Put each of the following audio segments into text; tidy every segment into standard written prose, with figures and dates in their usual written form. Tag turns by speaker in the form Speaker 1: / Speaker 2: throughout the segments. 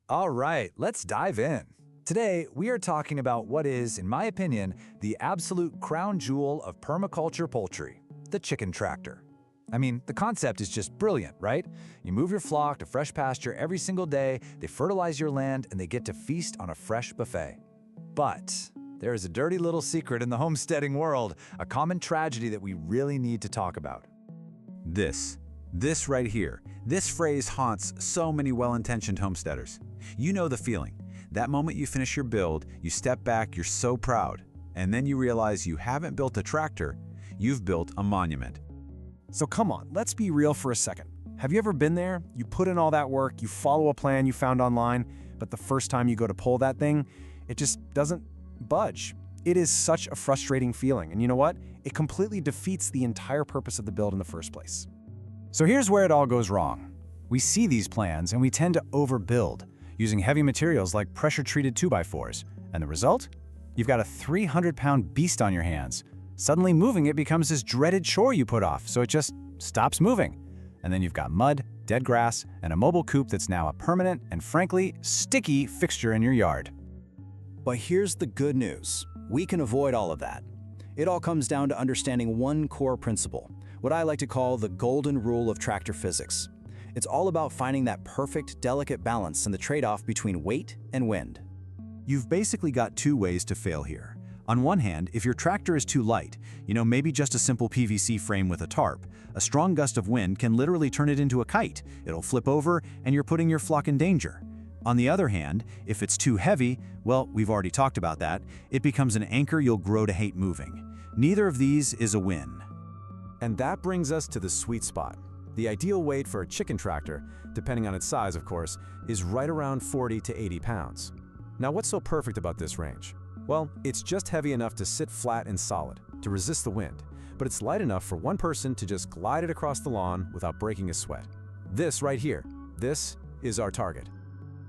Speaker 1: All right, let's dive in. Today, we are talking about what is, in my opinion, the absolute crown jewel of permaculture poultry, the chicken tractor. I mean, the concept is just brilliant, right? You move your flock to fresh pasture every single day, they fertilize your land, and they get to feast on a fresh buffet. But there is a dirty little secret in the homesteading world, a common tragedy that we really need to talk about.
Speaker 2: This right here, this phrase haunts so many well-intentioned homesteaders. You know the feeling. That moment you finish your build, you step back, you're so proud, and then you realize you haven't built a tractor, you've built a monument.
Speaker 3: So come on, let's be real for a second. Have you ever been there? You put in all that work, you follow a plan you found online, but the first time you go to pull that thing, it just doesn't budge. It is such a frustrating feeling, and you know what? It completely defeats the entire purpose of the build in the first place.
Speaker 1: So here's where it all goes wrong. We see these plans and we tend to overbuild, using heavy materials like pressure-treated 2x4s. And the result? You've got a 300-pound beast on your hands. Suddenly moving it becomes this dreaded chore you put off, so it just stops moving. And then you've got mud, dead grass, and a mobile coop that's now a permanent and, frankly, sticky fixture in your yard.
Speaker 4: But here's the good news. We can avoid all of that. It all comes down to understanding one core principle, what I like to call the golden rule of tractor physics. It's all about finding that perfect, delicate balance in the trade-off between weight and wind.
Speaker 2: You've basically got two ways to fail here. On one hand, if your tractor is too light, maybe just a simple PVC frame with a tarp, a strong gust of wind can literally turn it into a kite. It'll flip over and you're putting your flock in danger. On the other hand, if it's too heavy, well, we've already talked about that, it becomes an anchor you'll grow to hate moving. Neither of these is a win.
Speaker 3: And that brings us to the sweet spot. The ideal weight for a chicken tractor, depending on its size of course, is right around 40 to 80 pounds. Now what's so perfect about this range? Well, it's just heavy enough to sit flat and solid, to resist the wind, but it's light enough for one person to just glide it across the lawn without breaking a sweat. This right here, this is our target.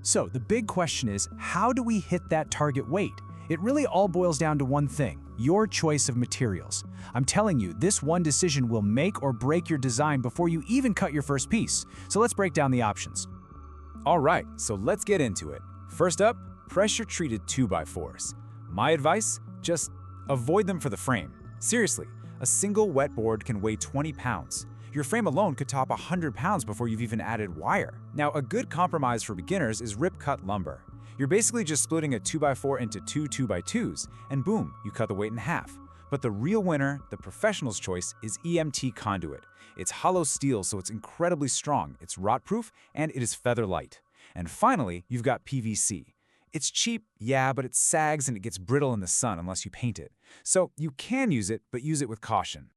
Speaker 5: So the big question is, how do we hit that target weight? It really all boils down to one thing: your choice of materials. I'm telling you, this one decision will make or break your design before you even cut your first piece. So let's break down the options.
Speaker 1: All right, so let's get into it. First up, pressure-treated 2x4s. My advice? Just avoid them for the frame. Seriously, a single wet board can weigh 20 pounds. Your frame alone could top 100 pounds before you've even added wire. Now, a good compromise for beginners is rip-cut lumber. You're basically just splitting a 2x4 into two 2x2s, and boom, you cut the weight in half. But the real winner, the professional's choice, is EMT Conduit. It's hollow steel, so it's incredibly strong, it's rot-proof, and it is feather-light. And finally, you've got PVC. It's cheap, yeah, but it sags and it gets brittle in the sun unless you paint it. So you can use it, but use it with caution.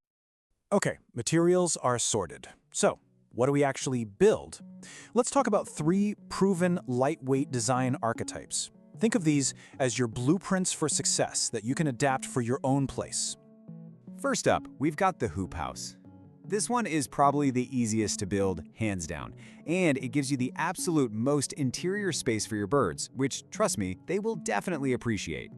Speaker 3: Okay, materials are sorted. So, what do we actually build? Let's talk about 3 proven lightweight design archetypes. Think of these as your blueprints for success that you can adapt for your own place.
Speaker 2: First up, we've got the hoop house. This one is probably the easiest to build, hands down, and it gives you the absolute most interior space for your birds, which, trust me, they will definitely appreciate.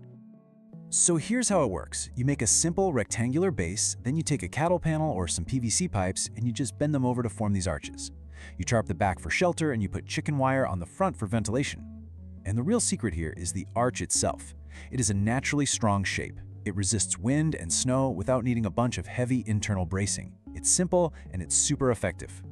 Speaker 1: So here's how it works. You make a simple rectangular base, then you take a cattle panel or some PVC pipes and you just bend them over to form these arches. You tarp the back for shelter and you put chicken wire on the front for ventilation. And the real secret here is the arch itself. It is a naturally strong shape. It resists wind and snow without needing a bunch of heavy internal bracing. It's simple and it's super effective.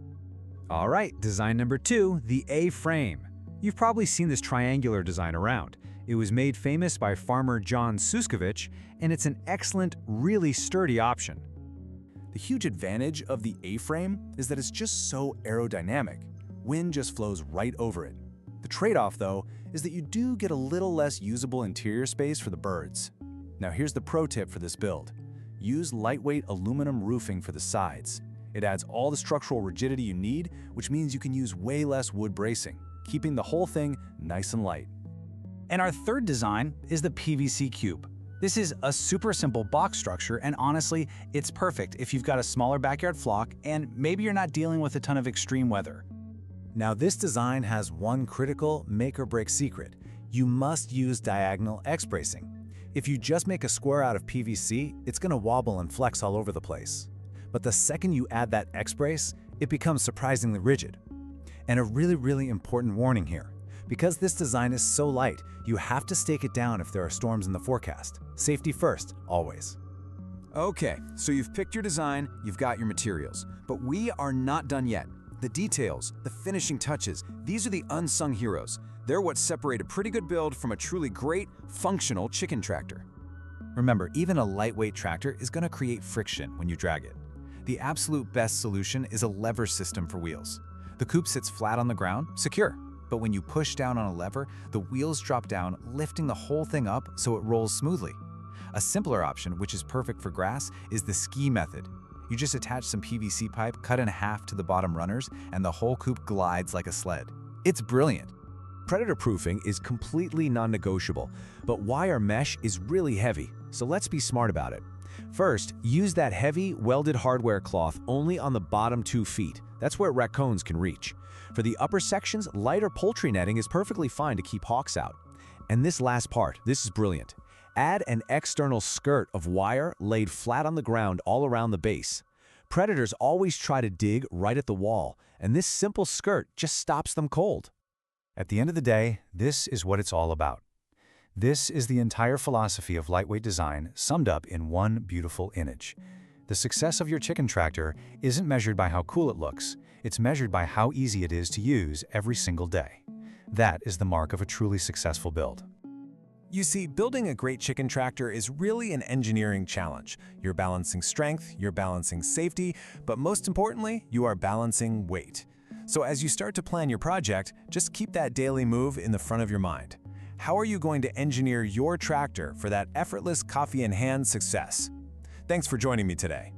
Speaker 6: All right, design number 2, the A-frame. You've probably seen this triangular design around. It was made famous by farmer John Suskovich, and it's an excellent, really sturdy option.
Speaker 3: The huge advantage of the A-frame is that it's just so aerodynamic. Wind just flows right over it. The trade-off, though, is that you do get a little less usable interior space for the birds. Now here's the pro tip for this build. Use lightweight aluminum roofing for the sides. It adds all the structural rigidity you need, which means you can use way less wood bracing, keeping the whole thing nice and light.
Speaker 5: And our third design is the PVC cube. This is a super simple box structure, and honestly, it's perfect if you've got a smaller backyard flock and maybe you're not dealing with a ton of extreme weather.
Speaker 1: Now this design has one critical make-or-break secret. You must use diagonal X-bracing. If you just make a square out of PVC, it's gonna wobble and flex all over the place. But the second you add that X-brace, it becomes surprisingly rigid. And a really important warning here.
Speaker 3: Because this design is so light, you have to stake it down if there are storms in the forecast. Safety first, always. Okay, so you've picked your design, you've got your materials, but we are not done yet. The details, the finishing touches, these are the unsung heroes. They're what separate a pretty good build from a truly great, functional chicken tractor. Remember, even a lightweight tractor is going to create friction when you drag it. The absolute best solution is a lever system for wheels. The coop sits flat on the ground, secure, but when you push down on a lever, the wheels drop down, lifting the whole thing up so it rolls smoothly. A simpler option, which is perfect for grass, is the ski method. You just attach some PVC pipe cut in half to the bottom runners, and the whole coop glides like a sled. It's brilliant.
Speaker 2: Predator proofing is completely non-negotiable, but wire mesh is really heavy, so let's be smart about it. First, use that heavy, welded hardware cloth only on the bottom 2 feet. That's where raccoons can reach. For the upper sections, lighter poultry netting is perfectly fine to keep hawks out. And this last part, this is brilliant. Add an external skirt of wire laid flat on the ground all around the base. Predators always try to dig right at the wall, and this simple skirt just stops them cold.
Speaker 5: At the end of the day, this is what it's all about. This is the entire philosophy of lightweight design summed up in one beautiful image. The success of your chicken tractor isn't measured by how cool it looks, it's measured by how easy it is to use every single day. That is the mark of a truly successful build.
Speaker 3: You see, building a great chicken tractor is really an engineering challenge. You're balancing strength, you're balancing safety, but most importantly, you are balancing weight. So as you start to plan your project, just keep that daily move in the front of your mind. How are you going to engineer your tractor for that effortless coffee in hand success? Thanks for joining me today.